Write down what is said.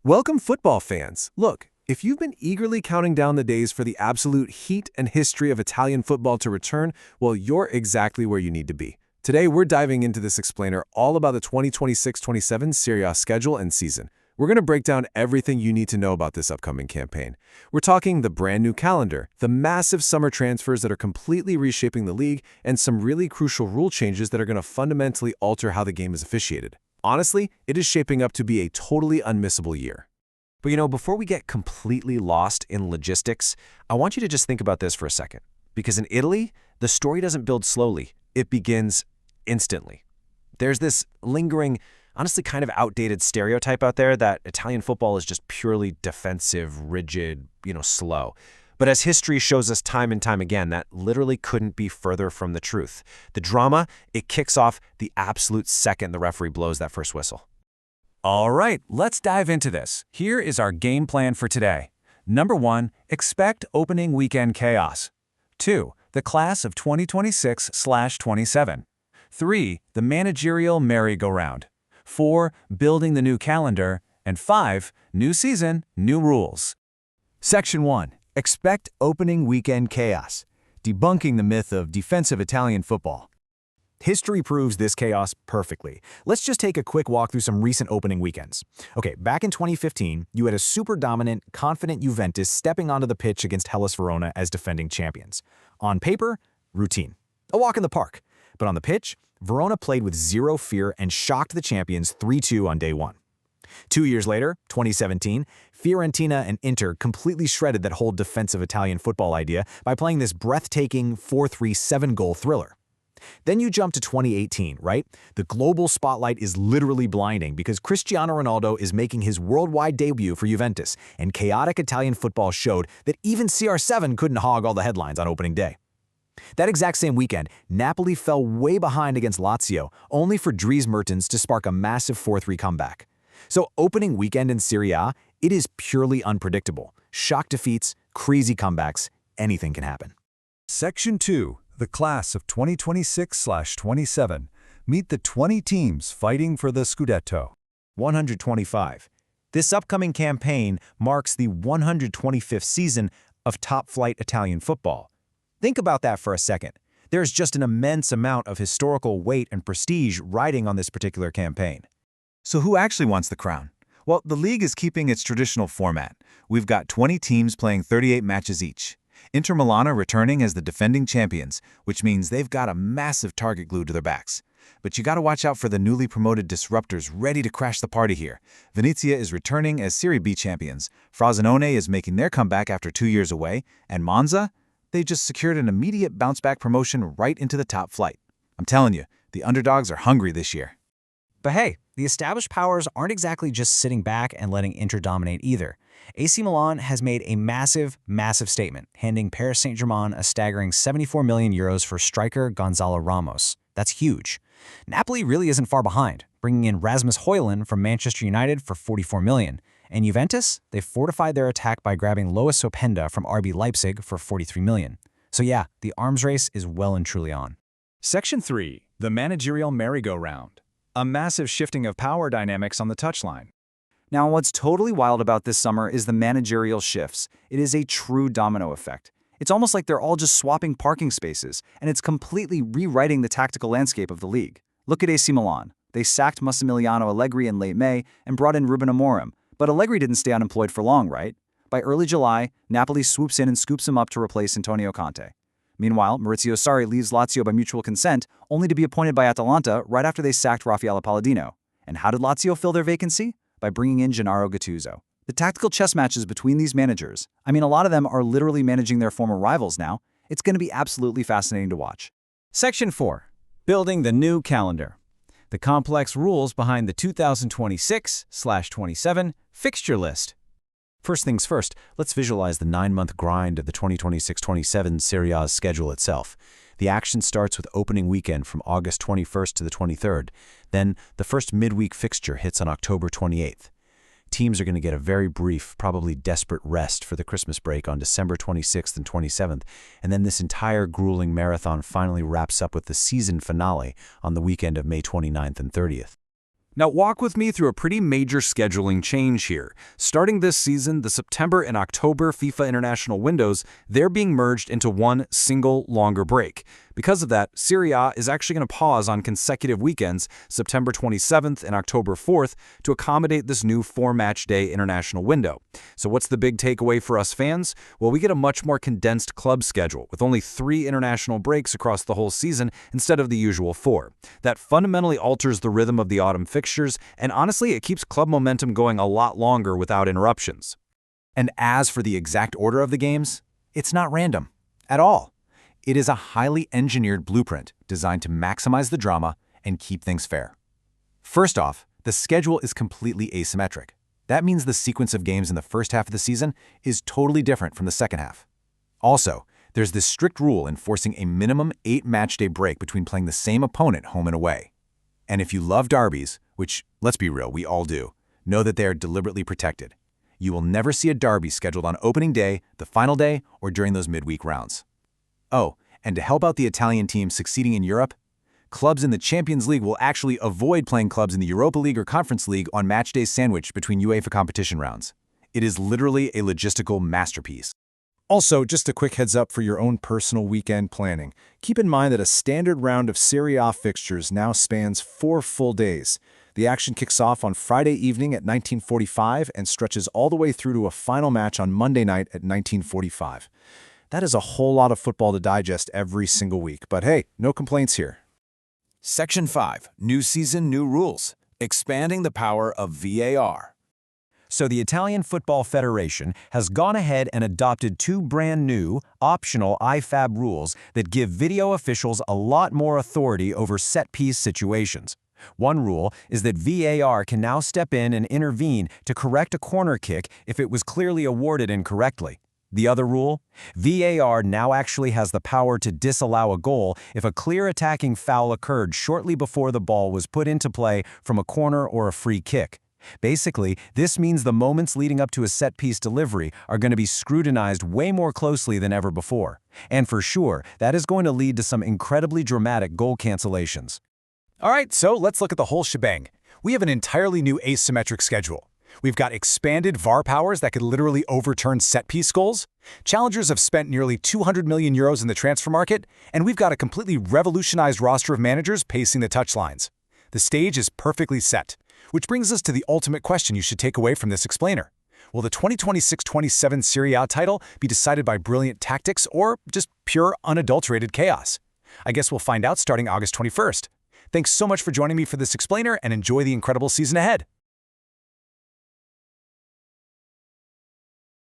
Welcome, football fans. Look, if you've been eagerly counting down the days for the absolute heat and history of Italian football to return, well, you're exactly where you need to be. Today, we're diving into this explainer all about the 2026-27 Serie A schedule and season. We're going to break down everything you need to know about this upcoming campaign. We're talking the brand new calendar, the massive summer transfers that are completely reshaping the league, and some really crucial rule changes that are going to fundamentally alter how the game is officiated. Honestly, it is shaping up to be a totally unmissable year. But before we get completely lost in logistics, I want you to just think about this for a second. Because in Italy, the story doesn't build slowly. It begins instantly. There's this lingering, honestly kind of outdated stereotype out there that Italian football is just purely defensive, rigid, slow. But as history shows us time and time again, that literally couldn't be further from the truth. The drama, it kicks off the absolute second the referee blows that first whistle. All right, let's dive into this. Here is our game plan for today. Number 1, expect opening weekend chaos. 2, the class of 2026/27. 3, the managerial merry-go-round. 4, building the new calendar. And 5, new season, new rules. Section 1. Expect opening weekend chaos, debunking the myth of defensive Italian football. History proves this chaos perfectly. Let's just take a quick walk through some recent opening weekends. Okay, back in 2015, you had a super dominant, confident Juventus stepping onto the pitch against Hellas Verona as defending champions. On paper, routine. A walk in the park. But on the pitch, Verona played with zero fear and shocked the champions 3-2 on day one. 2 years later, 2017, Fiorentina and Inter completely shredded that whole defensive Italian football idea by playing this breathtaking 4-3 7-goal thriller. Then you jump to 2018, right? The global spotlight is literally blinding because Cristiano Ronaldo is making his worldwide debut for Juventus, and chaotic Italian football showed that even CR7 couldn't hog all the headlines on opening day. That exact same weekend, Napoli fell way behind against Lazio, only for Dries Mertens to spark a massive 4-3 comeback. So opening weekend in Serie A, it is purely unpredictable. Shock defeats, crazy comebacks, anything can happen. Section 2, the class of 2026/27. Meet the 20 teams fighting for the Scudetto. 125. This upcoming campaign marks the 125th season of top-flight Italian football. Think about that for a second. There's just an immense amount of historical weight and prestige riding on this particular campaign. So who actually wants the crown? Well, the league is keeping its traditional format. We've got 20 teams playing 38 matches each. Inter Milan are returning as the defending champions, which means they've got a massive target glued to their backs. But you gotta watch out for the newly promoted disruptors ready to crash the party here. Venezia is returning as Serie B champions. Frosinone is making their comeback after 2 years away. And Monza? They just secured an immediate bounce-back promotion right into the top flight. I'm telling you, the underdogs are hungry this year. But hey, the established powers aren't exactly just sitting back and letting Inter dominate either. AC Milan has made a massive statement, handing Paris Saint-Germain a staggering 74 million euros for striker Gonzalo Ramos. That's huge. Napoli really isn't far behind, bringing in Rasmus Højlund from Manchester United for 44 million. And Juventus, they've fortified their attack by grabbing Lois Openda from RB Leipzig for 43 million. So yeah, the arms race is well and truly on. Section 3, the managerial merry-go-round. A massive shifting of power dynamics on the touchline. Now, what's totally wild about this summer is the managerial shifts. It is a true domino effect. It's almost like they're all just swapping parking spaces, and it's completely rewriting the tactical landscape of the league. Look at AC Milan. They sacked Massimiliano Allegri in late May and brought in Ruben Amorim. But Allegri didn't stay unemployed for long, right? By early July, Napoli swoops in and scoops him up to replace Antonio Conte. Meanwhile, Maurizio Sarri leaves Lazio by mutual consent, only to be appointed by Atalanta right after they sacked Raffaele Palladino. And how did Lazio fill their vacancy? By bringing in Gennaro Gattuso. The tactical chess matches between these managers, a lot of them are literally managing their former rivals now. It's going to be absolutely fascinating to watch. Section 4, building the new calendar. The complex rules behind the 2026/27 fixture list. First things first, let's visualize the 9-month grind of the 2026-27 Serie A's schedule itself. The action starts with opening weekend from August 21st to the 23rd. Then, the first midweek fixture hits on October 28th. Teams are going to get a very brief, probably desperate rest for the Christmas break on December 26th and 27th, and then this entire grueling marathon finally wraps up with the season finale on the weekend of May 29th and 30th. Now walk with me through a pretty major scheduling change here. Starting this season, the September and October FIFA international windows, they're being merged into one single longer break. Because of that, Serie A is actually going to pause on consecutive weekends, September 27th and October 4th, to accommodate this new 4-match day international window. So what's the big takeaway for us fans? Well, we get a much more condensed club schedule, with only 3 international breaks across the whole season instead of the usual 4. That fundamentally alters the rhythm of the autumn fixtures, and honestly, it keeps club momentum going a lot longer without interruptions. And as for the exact order of the games, it's not random at all. It is a highly engineered blueprint designed to maximize the drama and keep things fair. First off, the schedule is completely asymmetric. That means the sequence of games in the first half of the season is totally different from the second half. Also, there's this strict rule enforcing a minimum 8-match-day break between playing the same opponent home and away. And if you love derbies, which, let's be real, we all do, know that they are deliberately protected. You will never see a derby scheduled on opening day, the final day, or during those midweek rounds. Oh, and to help out the Italian team succeeding in Europe, clubs in the Champions League will actually avoid playing clubs in the Europa League or Conference League on match days sandwiched between UEFA competition rounds. It is literally a logistical masterpiece. Also, just a quick heads up for your own personal weekend planning. Keep in mind that a standard round of Serie A fixtures now spans 4 full days. The action kicks off on Friday evening at 19:45 and stretches all the way through to a final match on Monday night at 19:45. That is a whole lot of football to digest every single week, but hey, no complaints here. Section 5. New season, new rules. Expanding the power of VAR. So the Italian Football Federation has gone ahead and adopted 2 brand new, optional IFAB rules that give video officials a lot more authority over set-piece situations. One rule is that VAR can now step in and intervene to correct a corner kick if it was clearly awarded incorrectly. The other rule? VAR now actually has the power to disallow a goal if a clear attacking foul occurred shortly before the ball was put into play from a corner or a free kick. Basically, this means the moments leading up to a set-piece delivery are going to be scrutinized way more closely than ever before. And for sure, that is going to lead to some incredibly dramatic goal cancellations. All right, so let's look at the whole shebang. We have an entirely new asymmetric schedule. We've got expanded VAR powers that could literally overturn set-piece goals. Challengers have spent nearly 200 million euros in the transfer market, and we've got a completely revolutionized roster of managers pacing the touchlines. The stage is perfectly set, which brings us to the ultimate question you should take away from this explainer. Will the 2026-27 Serie A title be decided by brilliant tactics or just pure, unadulterated chaos? I guess we'll find out starting August 21st. Thanks so much for joining me for this explainer, and enjoy the incredible season ahead.